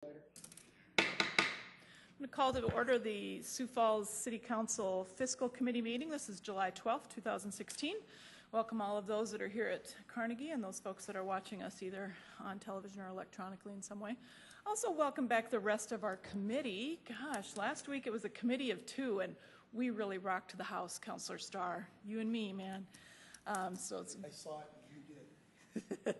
I'm going to call to order the Sioux Falls City Council Fiscal Committee meeting. This is July 12th, 2016. Welcome all of those that are here at Carnegie and those folks that are watching us either on television or electronically in some way. Also welcome back the rest of our committee. Gosh, last week it was a committee of two and we really rocked the house, Councilor Starr. You and me, man. So it's, I saw it and you did.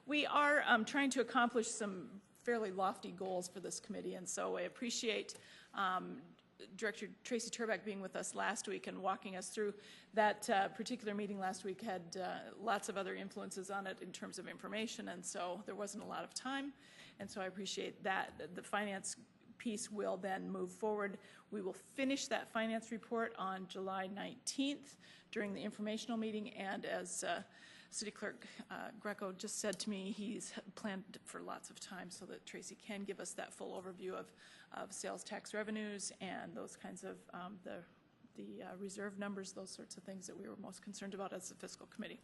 We are trying to accomplish some fairly lofty goals for this committee, and so I appreciate Director Tracy Turback being with us last week and walking us through that particular meeting last week. Had lots of other influences on it in terms of information, and so there wasn't a lot of time, and so I appreciate that. The finance piece will then move forward. We will finish that finance report on July 19th during the informational meeting, and as City Clerk Greco just said to me, he's planned for lots of time so that Tracy can give us that full overview of sales tax revenues and those kinds of the reserve numbers, those sorts of things that we were most concerned about as the fiscal committee.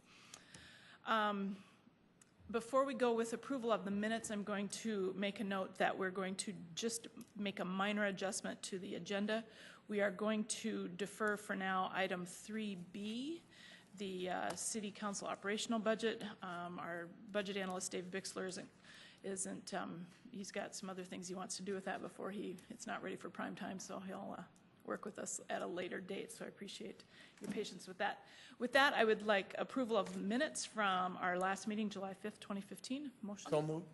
Before we go with approval of the minutes, I'm going to make a note that we're going to just make a minor adjustment to the agenda. We are going to defer for now item 3B, the City Council operational budget. Our budget analyst, Dave Bixler, isn't he's got some other things he wants to do with that before it's not ready for prime time, so he'll work with us at a later date, so I appreciate your patience with that. With that, I would like approval of the minutes from our last meeting, July 5th, 2015. Motion? So moved.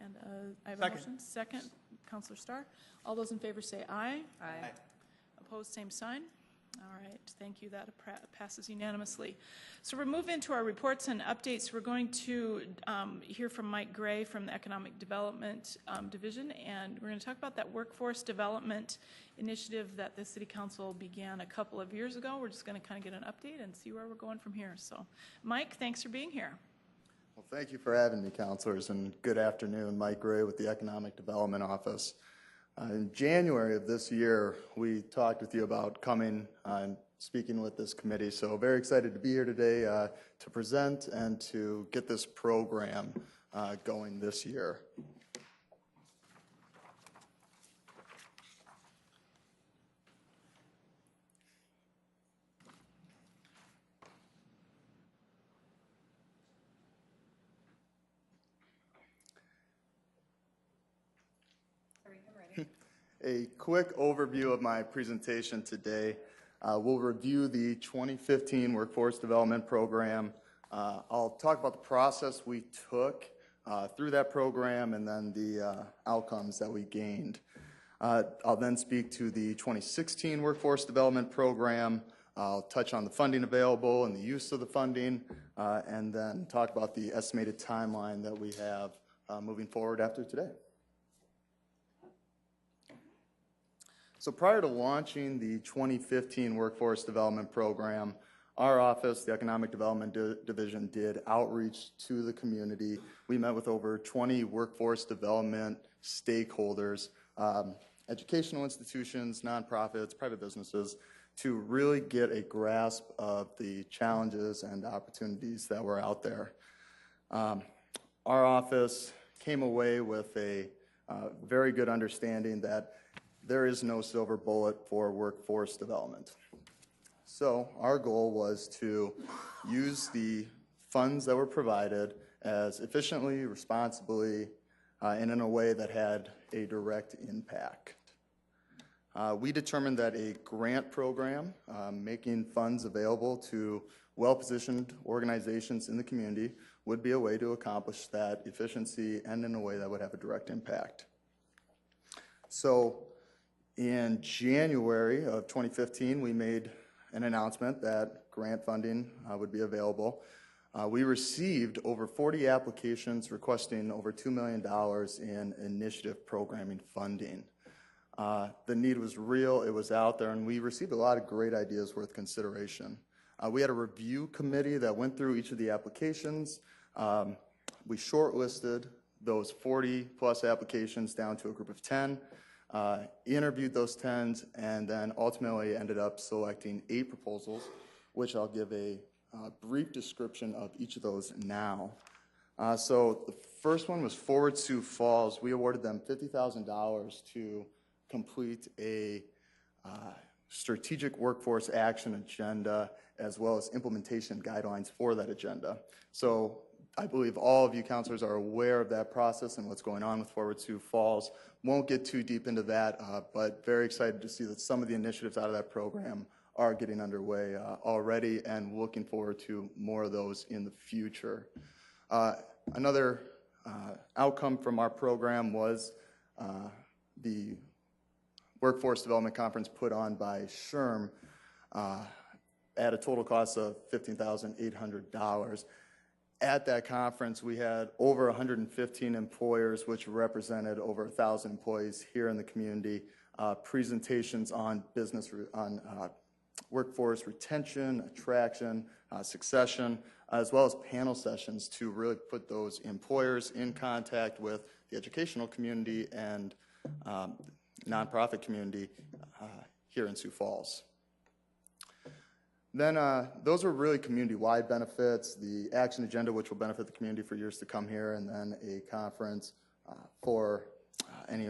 And I have a motion. Second, Councilor Starr. All those in favor say aye. Aye. Opposed, same sign. All right, thank you. That passes unanimously. So we're moving into our reports and updates. We're going to hear from Mike Gray from the Economic Development Division, and we're going to talk about that workforce development initiative that the City Council began a couple of years ago. We're just going to kind of get an update and see where we're going from here. So, Mike, thanks for being here. Well, thank you for having me, councilors, and good afternoon. Mike Gray with the Economic Development Office. In January of this year, we talked with you about coming and speaking with this committee, so very excited to be here today to present and to get this program going this year. A quick overview of my presentation today. We'll review the 2015 Workforce Development Program. I'll talk about the process we took through that program and then the outcomes that we gained. I'll then speak to the 2016 Workforce Development Program. I'll touch on the funding available and the use of the funding, and then talk about the estimated timeline that we have moving forward after today. So prior to launching the 2015 Workforce Development Program, our office, the Economic Development Division, did outreach to the community. We met with over 20 workforce development stakeholders, educational institutions, nonprofits, private businesses, to really get a grasp of the challenges and opportunities that were out there. Our office came away with a very good understanding that there is no silver bullet for workforce development. So our goal was to use the funds that were provided as efficiently, responsibly, and in a way that had a direct impact. We determined that a grant program, making funds available to well-positioned organizations in the community, would be a way to accomplish that efficiency and in a way that would have a direct impact. So in January of 2015, we made an announcement that grant funding would be available. We received over 40 applications requesting over $2 million in initiative programming funding. The need was real, it was out there, and we received a lot of great ideas worth consideration. We had a review committee that went through each of the applications. We shortlisted those 40 plus applications down to a group of 10. Interviewed those 10, and then ultimately ended up selecting 8 proposals, which I'll give a brief description of each of those now. So the first one was Forward Sioux Falls. We awarded them $50,000 to complete a strategic workforce action agenda as well as implementation guidelines for that agenda. So I believe all of you counselors are aware of that process and what's going on with Forward Sioux Falls. Won't get too deep into that, but very excited to see that some of the initiatives out of that program are getting underway already, and looking forward to more of those in the future. Another outcome from our program was the Workforce Development Conference put on by SHRM at a total cost of $15,800. At that conference, we had over 115 employers, which represented over 1,000 employees here in the community, presentations on workforce retention, attraction, succession, as well as panel sessions to really put those employers in contact with the educational community and nonprofit community here in Sioux Falls. Then those are really community-wide benefits, the action agenda, which will benefit the community for years to come here, and then a conference for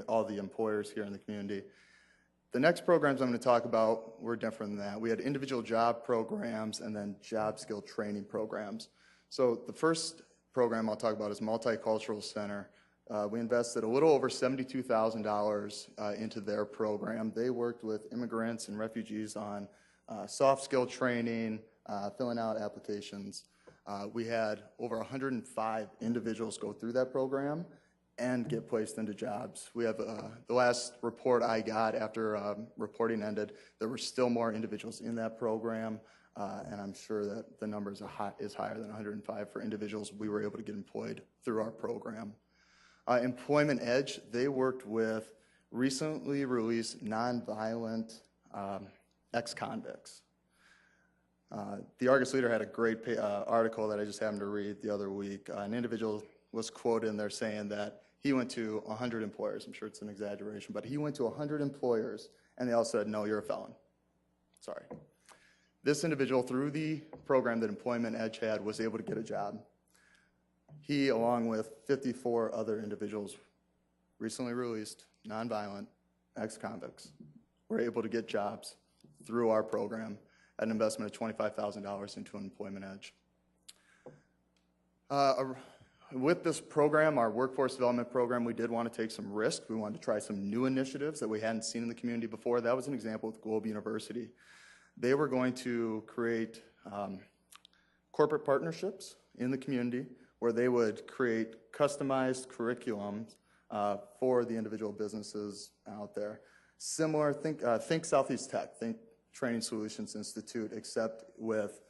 all the employers here in the community. The next programs I'm going to talk about were different than that. We had individual job programs and then job skill training programs. So the first program I'll talk about is Multicultural Center. We invested a little over $72,000 into their program. They worked with immigrants and refugees on soft skill training, filling out applications. We had over 105 individuals go through that program and get placed into jobs. We have the last report I got after reporting ended, there were still more individuals in that program, and I'm sure that the number is higher than 105 for individuals we were able to get employed through our program. Employment Edge, they worked with recently released nonviolent ex-convicts. The Argus Leader had a great article that I just happened to read the other week. An individual was quoted in there saying that he went to 100 employers. I'm sure it's an exaggeration, but he went to 100 employers and they all said, no, you're a felon. Sorry. This individual, through the program that Employment Edge had, was able to get a job. He, along with 54 other individuals, recently released, nonviolent, ex-convicts, were able to get jobs through our program at an investment of $25,000 into Employment Edge. With this program, our workforce development program, we did want to take some risk. We wanted to try some new initiatives that we hadn't seen in the community before. That was an example with Globe University. They were going to create corporate partnerships in the community where they would create customized curriculums for the individual businesses out there. Similar, think Southeast Tech, think Training Solutions Institute, except with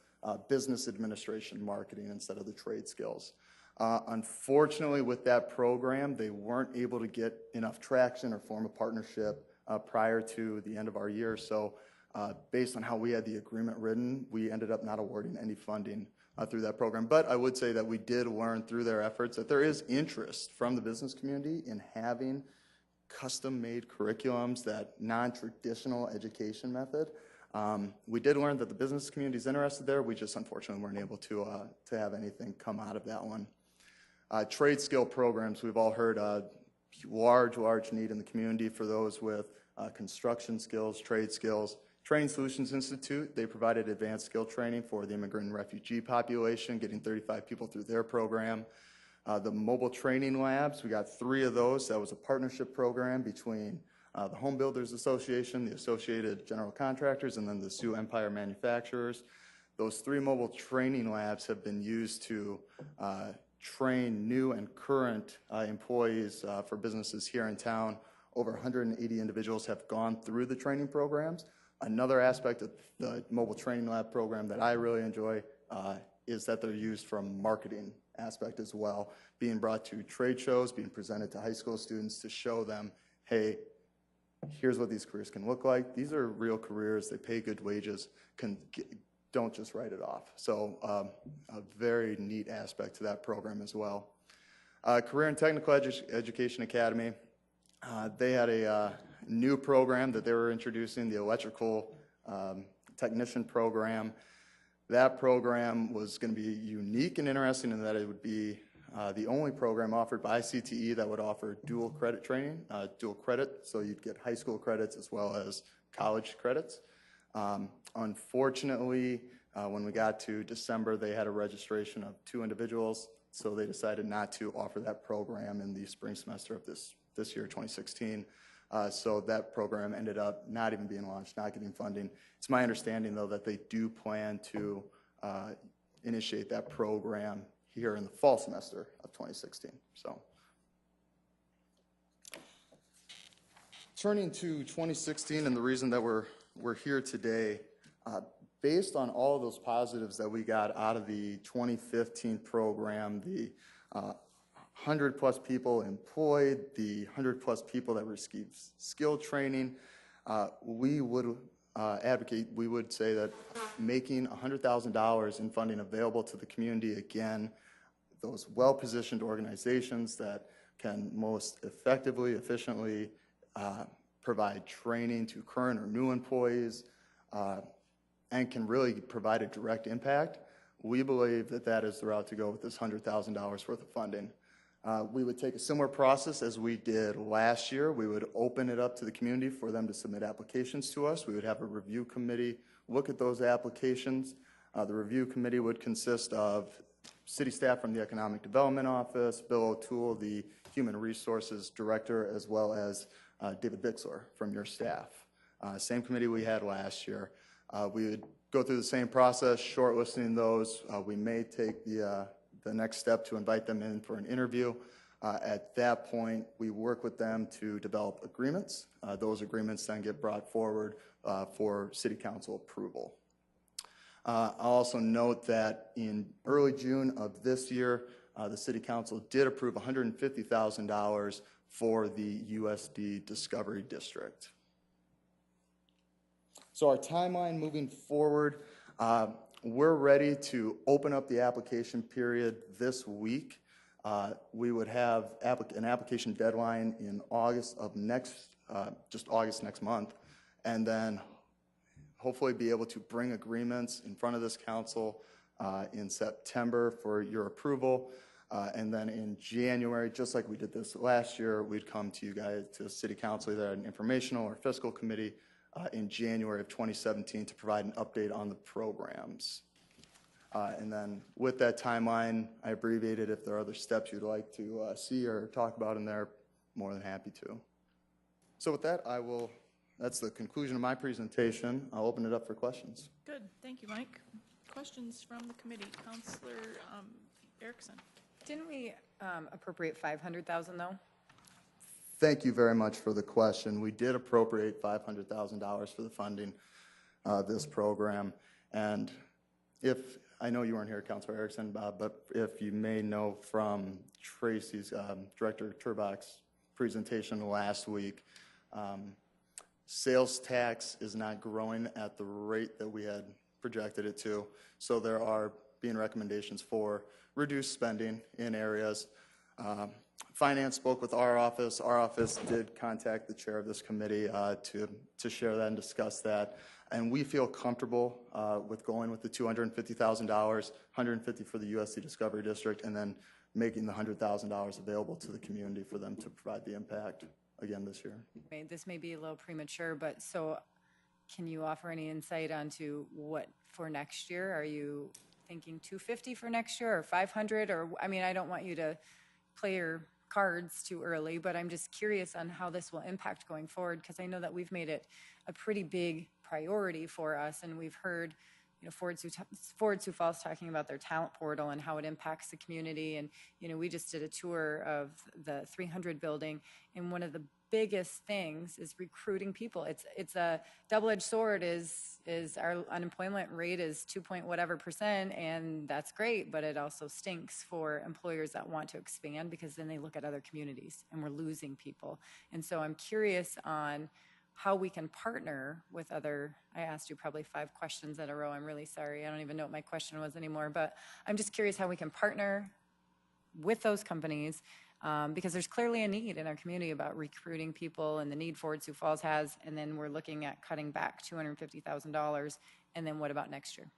business administration marketing instead of the trade skills. Unfortunately, with that program, they weren't able to get enough traction or form a partnership prior to the end of our year. So based on how we had the agreement written, we ended up not awarding any funding through that program. But I would say that we did learn through their efforts that there is interest from the business community in having custom-made curriculums, that non-traditional education method. We did learn that the business community is interested there. We just unfortunately weren't able to have anything come out of that one. Trade skill programs, we've all heard large need in the community for those with construction skills, trade skills. Training Solutions Institute, they provided advanced skill training for the immigrant and refugee population, getting 35 people through their program. The mobile training labs, we got 3 of those. That was a partnership program between the Home Builders Association, the Associated General Contractors, and then the Sioux Empire Manufacturers. Those 3 mobile training labs have been used to train new and current employees for businesses here in town. Over 180 individuals have gone through the training programs. Another aspect of the mobile training lab program that I really enjoy is that they're used for a marketing aspect as well, being brought to trade shows, being presented to high school students to show them, hey, here's what these careers can look like. These are real careers. They pay good wages. Don't just write it off. So a very neat aspect to that program as well. Career and Technical Education Academy, they had a new program that they were introducing, the Electrical Technician Program. That program was going to be unique and interesting in that it would be the only program offered by CTE that would offer dual credit training, dual credit, so you'd get high school credits as well as college credits. Unfortunately, when we got to December, they had a registration of 2 individuals, so they decided not to offer that program in the spring semester of this year, 2016. So that program ended up not even being launched, not getting funding. It's my understanding, though, that they do plan to initiate that program here in the fall semester of 2016. So, turning to 2016 and the reason that we're here today, based on all of those positives that we got out of the 2015 program, the 100-plus people employed, the 100-plus people that received skill training, we would advocate, we would say that making $100,000 in funding available to the community, again, those well-positioned organizations that can most effectively, efficiently provide training to current or new employees and can really provide a direct impact, we believe that that is the route to go with this $100,000 worth of funding. We would take a similar process as we did last year. We would open it up to the community for them to submit applications to us. We would have a review committee look at those applications. The review committee would consist of city staff from the Economic Development Office, Bill O'Toole, the Human Resources Director, as well as David Bixler from your staff. Same committee we had last year. We would go through the same process, shortlisting those. We may take the next step to invite them in for an interview. At that point, we work with them to develop agreements. Those agreements then get brought forward for City Council approval. I'll also note that in early June of this year, the City Council did approve $150,000 for the USD Discovery District. So our timeline moving forward, we're ready to open up the application period this week. We would have an application deadline in August of just August next month, and then hopefully be able to bring agreements in front of this council in September for your approval. And then in January, just like we did this last year, we'd come to you guys, to City Council, either at an informational or fiscal committee in January of 2017 to provide an update on the programs. And then with that timeline, I abbreviated. If there are other steps you'd like to see or talk about in there, more than happy to. So with that, that's the conclusion of my presentation. I'll open it up for questions. Good. Thank you, Mike. Questions from the committee? Councilor Erickson. Didn't we appropriate $500,000 though? Thank you very much for the question. We did appropriate $500,000 for the funding this program. And I know you weren't here, Councilor Erickson, but if you may know from Tracy's, Director Turbach's presentation last week, sales tax is not growing at the rate that we had projected it to. So there are being recommendations for reduced spending in areas. Finance spoke with our office. Our office did contact the chair of this committee to share that and discuss that. And we feel comfortable with going with the $250,000, $150,000 for the USD Discovery District, and then making the $100,000 available to the community for them to provide the impact again this year. This may be a little premature, but so can you offer any insight onto what for next year? Are you thinking $250 for next year or $500? Or I mean, I don't want you to play your cards too early, but I'm just curious on how this will impact going forward, because I know that we've made it a pretty big priority for us, and we've heard Board Sioux Falls talking about their talent portal and how it impacts the community. And we just did a tour of the 300 building, and one of the biggest things is recruiting people. It's a double-edged sword. Is our unemployment rate is 2.whatever%, and that's great, but it also stinks for employers that want to expand, because then they look at other communities and we're losing people. And so I'm curious on how we can partner with other. I asked you probably 5 questions in a row. I'm really sorry. I don't even know what my question was anymore, but I'm just curious how we can partner with those companies, because there's clearly a need in our community about recruiting people, and the need Board Sioux Falls has, and then we're looking at cutting back $250,000, and then what about next year?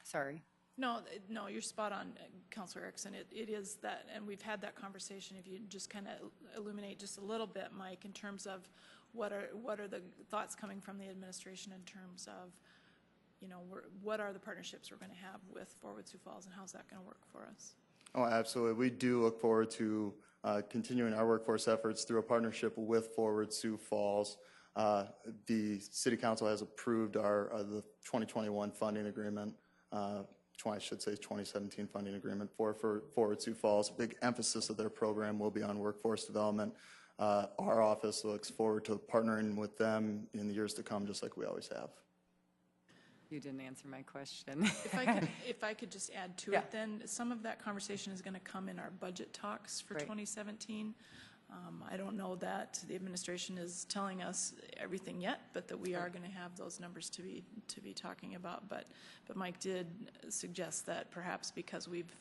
Sorry. No, no, you're spot on, Counselor Erickson. It is that, and we've had that conversation. If you just kind of illuminate just a little bit, Mike, in terms of what are the thoughts coming from the administration in terms of, you know, what are the partnerships we're going to have with Forward Sioux Falls, and how's that going to work for us? Oh, absolutely. We do look forward to continuing our workforce efforts through a partnership with Forward Sioux Falls. The City Council has approved the 2021 funding agreement. I should say 2017 funding agreement for Forward Sioux Falls. A big emphasis of their program will be on workforce development. Our office looks forward to partnering with them in the years to come, just like we always have. You didn't answer my question. If I could just add to Yeah. it, then some of that conversation is going to come in our budget talks for Right. 2017. I don't know that the administration is telling us everything yet, but that we are going to have those numbers to be talking about. But Mike did suggest that perhaps because we've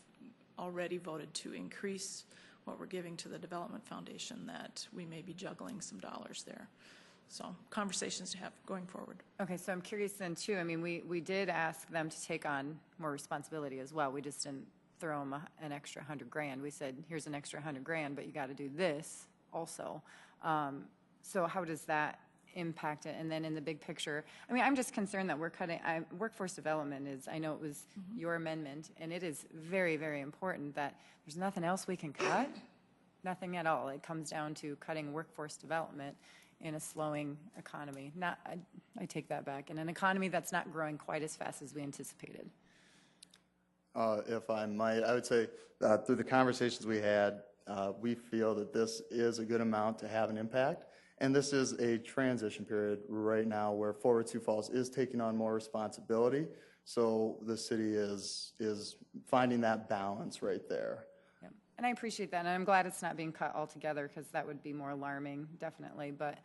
already voted to increase what we're giving to the Development Foundation, that we may be juggling some dollars there. So conversations to have going forward. Okay, so I'm curious then too, I mean, we did ask them to take on more responsibility as well. We just didn't throw them an extra $100,000. We said, here's an extra $100,000, but you got to do this also. So how does that impact it? And then in the big picture, I mean, I'm just concerned that we're cutting, workforce development is, I know it was your amendment, and it is very, very important that there's nothing else we can cut, nothing at all. It comes down to cutting workforce development in a slowing economy. I take that back. In an economy that's not growing quite as fast as we anticipated. If I might, I would say through the conversations we had, we feel that this is a good amount to have an impact. And this is a transition period right now where Forward Sioux Falls is taking on more responsibility. So the city is finding that balance right there. Yep. And I appreciate that. And I'm glad it's not being cut altogether, because that would be more alarming, definitely. But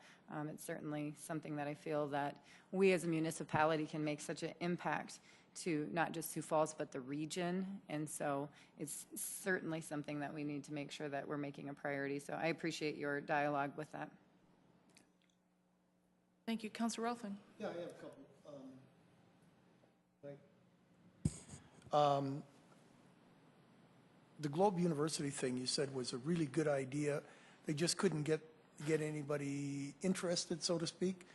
it's certainly something that I feel that we as a municipality can make such an impact to not just Sioux Falls, but the region. And so it's certainly something that we need to make sure that we're making a priority. So I appreciate your dialogue with that. Thank you. Councilor Rolfing. Yeah, I have a couple. The Globe University thing you said was a really good idea. They just couldn't get anybody interested, so to speak.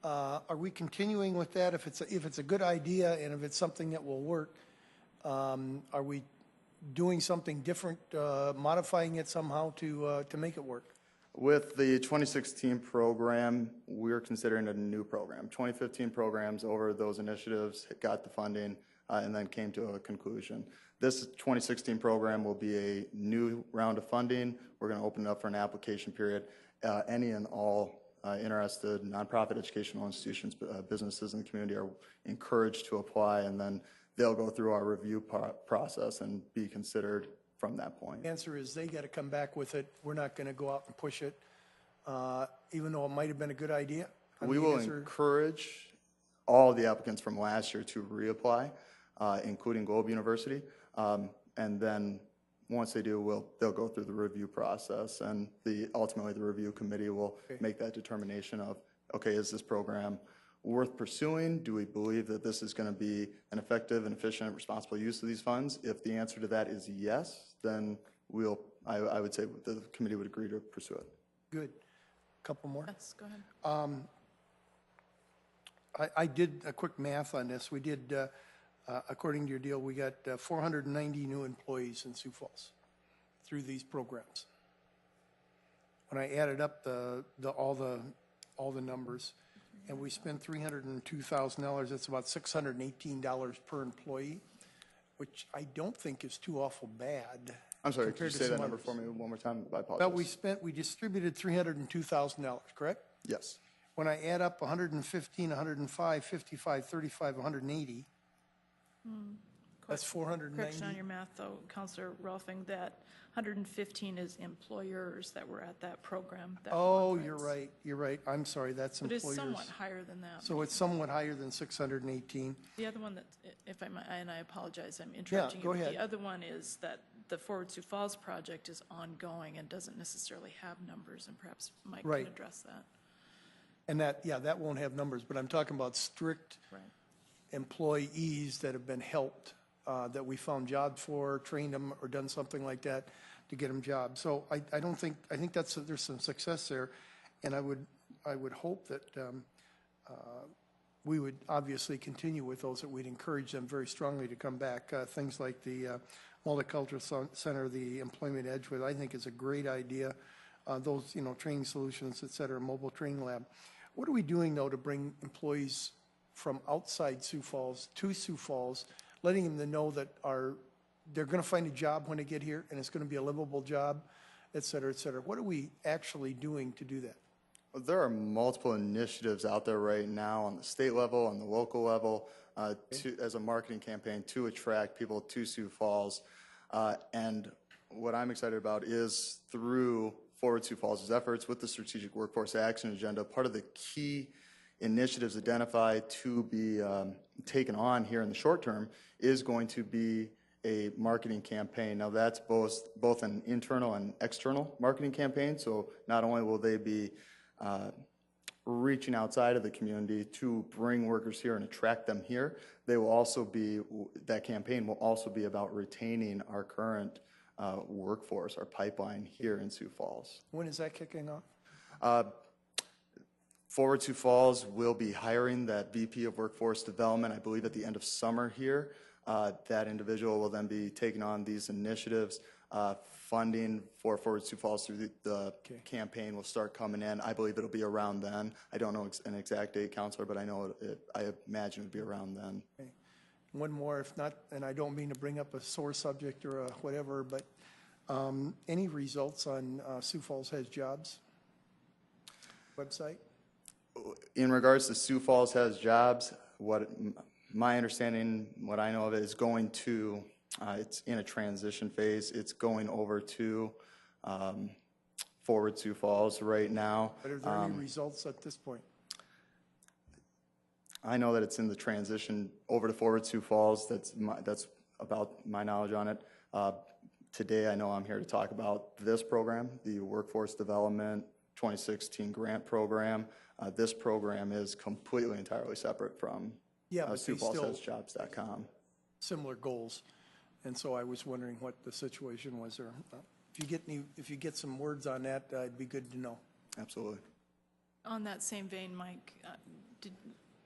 Are we continuing with that? If it's a good idea and if it's something that will work, are we doing something different, modifying it somehow to make it work? With the 2016 program, we're considering a new program. 2015 programs over those initiatives got the funding and then came to a conclusion. This 2016 program will be a new round of funding. We're going to open it up for an application period. Any and all interested nonprofit educational institutions, businesses in the community are encouraged to apply, and then they'll go through our review process and be considered from that point. The answer is they got to come back with it. We're not going to go out and push it, even though it might have been a good idea. We will encourage all the applicants from last year to reapply, including Globe University, and then once they do, they'll go through the review process, and ultimately the review committee will make that determination of, okay, is this program worth pursuing? Do we believe that this is going to be an effective and efficient, responsible use of these funds? If the answer to that is yes, then I would say the committee would agree to pursue it. Good. Couple more. Yes, go ahead. I did a quick math on this. We did, according to your deal, we got 490 new employees in Sioux Falls through these programs. When I added up all the numbers, and we spent $302,000, that's about $618 per employee, which I don't think is too awful bad. I'm sorry, could you compared to say that some number others. for me one more time? I apologize. Well, we distributed $302,000, correct? Yes. When I add up 115, 105, 55, 35, 180, that's 490. Correction on your math, though, Councilor Rolfing, that 115 is employers that were at that program. That Oh, conference. you're right. I'm sorry, that's But it's employers. somewhat higher than that. So it's somewhat higher than 618. The other one that, if I might, and I apologize, I'm interrupting go you. but ahead. The other one is that the Forward Sioux Falls project is ongoing and doesn't necessarily have numbers, and perhaps Mike Right. can address that. And that won't have numbers, but I'm talking about strict Right. employees that have been helped that we found jobs for, trained them, or done something like that to get them jobs. So I don't think, I think there's some success there, and I would hope that we would obviously continue with those, that we'd encourage them very strongly to come back. Things like the Multicultural Center, the Employment Edge, which I think is a great idea. Those, you know, training solutions, et cetera, mobile training lab. What are we doing, though, to bring employees from outside Sioux Falls to Sioux Falls, letting them know that they're going to find a job when they get here, and it's going to be a livable job, et cetera, et cetera? What are we actually doing to do that? Well, there are multiple initiatives out there right now on the state level, on the local level, as a marketing campaign to attract people to Sioux Falls. And what I'm excited about is through Forward Sioux Falls' efforts with the Strategic Workforce Action Agenda, part of the key initiatives identified to be taken on here in the short term is going to be a marketing campaign. Now that's both an internal and external marketing campaign, so not only will they be reaching outside of the community to bring workers here and attract them here, they will also be, that campaign will also be about retaining our current workforce, our pipeline here in Sioux Falls. When is that kicking off? Forward Sioux Falls will be hiring that VP of Workforce Development, I believe at the end of summer here. That individual will then be taking on these initiatives. Funding for Forward Sioux Falls through the campaign will start coming in. I believe it'll be around then. I don't know an exact date, Counselor, but I know I imagine it'll be around then. Okay. One more, if not, and I don't mean to bring up a sore subject or a whatever, but any results on Sioux Falls Has Jobs website? In regards to Sioux Falls Has Jobs, what my understanding, what I know of it, is going to, it's in a transition phase. It's going over to Forward Sioux Falls right now. But are there any results at this point? I know that it's in the transition over to Forward Sioux Falls. That's about my knowledge on it. Today, I know I'm here to talk about this program, the Workforce Development 2016 Grant Program. This program is completely entirely separate from SiouxFallsHasJobs.com. Similar goals, and so I was wondering what the situation was there. If you get some words on that, it'd be good to know. Absolutely. On that same vein, Mike,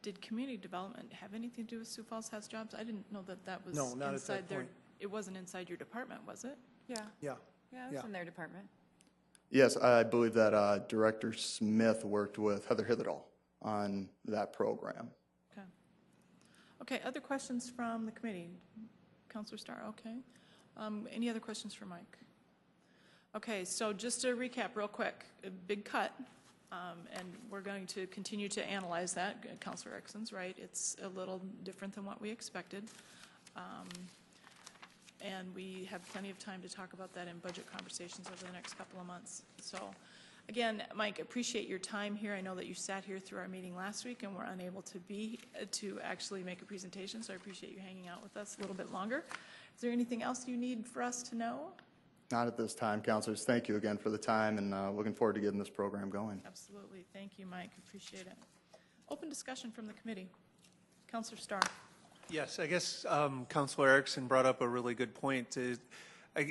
did community development have anything to do with Sioux Falls Has Jobs? I didn't know that was no, not inside at that point. It wasn't inside your department, was it? Yeah. Yeah. Yeah, it's in their department. Yes, I believe that Director Smith worked with Heather Hitherall on that program. Okay. Okay, other questions from the committee? Councilor Starr, okay. Any other questions for Mike? Okay, so just to recap real quick, a big cut, and we're going to continue to analyze that. Councilor Erickson's right, it's a little different than what we expected. And we have plenty of time to talk about that in budget conversations over the next couple of months. So again, Mike, appreciate your time here. I know that you sat here through our meeting last week and were unable to actually make a presentation, so I appreciate you hanging out with us a little bit longer. Is there anything else you need for us to know? Not at this time, Councilors. Thank you again for the time, and looking forward to getting this program going. Absolutely. Thank you, Mike. Appreciate it. Open discussion from the committee. Councilor Starr. Yes, I guess Councilor Erickson brought up a really good point.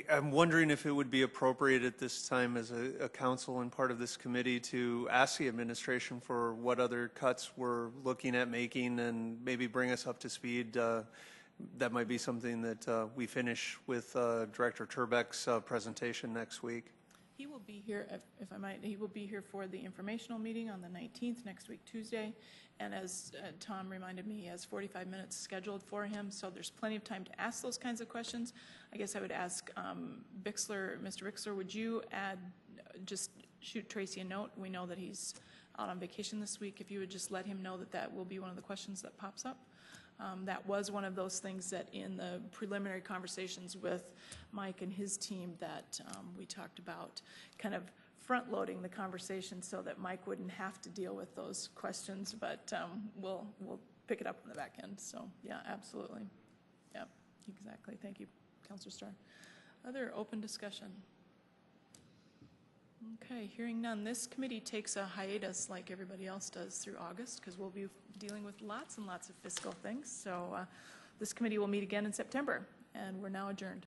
I'm wondering if it would be appropriate at this time as a council and part of this committee to ask the administration for what other cuts we're looking at making and maybe bring us up to speed. That might be something that we finish with Director Turbeck's presentation next week. He will be here, if I might, he will be here for the informational meeting on the 19th, next week, Tuesday. And as Tom reminded me, he has 45 minutes scheduled for him, so there's plenty of time to ask those kinds of questions. I guess I would ask Mr. Bixler, would you just shoot Tracy a note? We know that he's out on vacation this week. If you would just let him know that will be one of the questions that pops up. That was one of those things that in the preliminary conversations with Mike and his team that we talked about kind of front-loading the conversation so that Mike wouldn't have to deal with those questions, but we'll pick it up on the back end. So, yeah, absolutely. Yeah, exactly. Thank you, Councilor Starr. Other open discussion? Okay, hearing none. This committee takes a hiatus like everybody else does through August because we'll be dealing with lots and lots of fiscal things. So this committee will meet again in September, and we're now adjourned.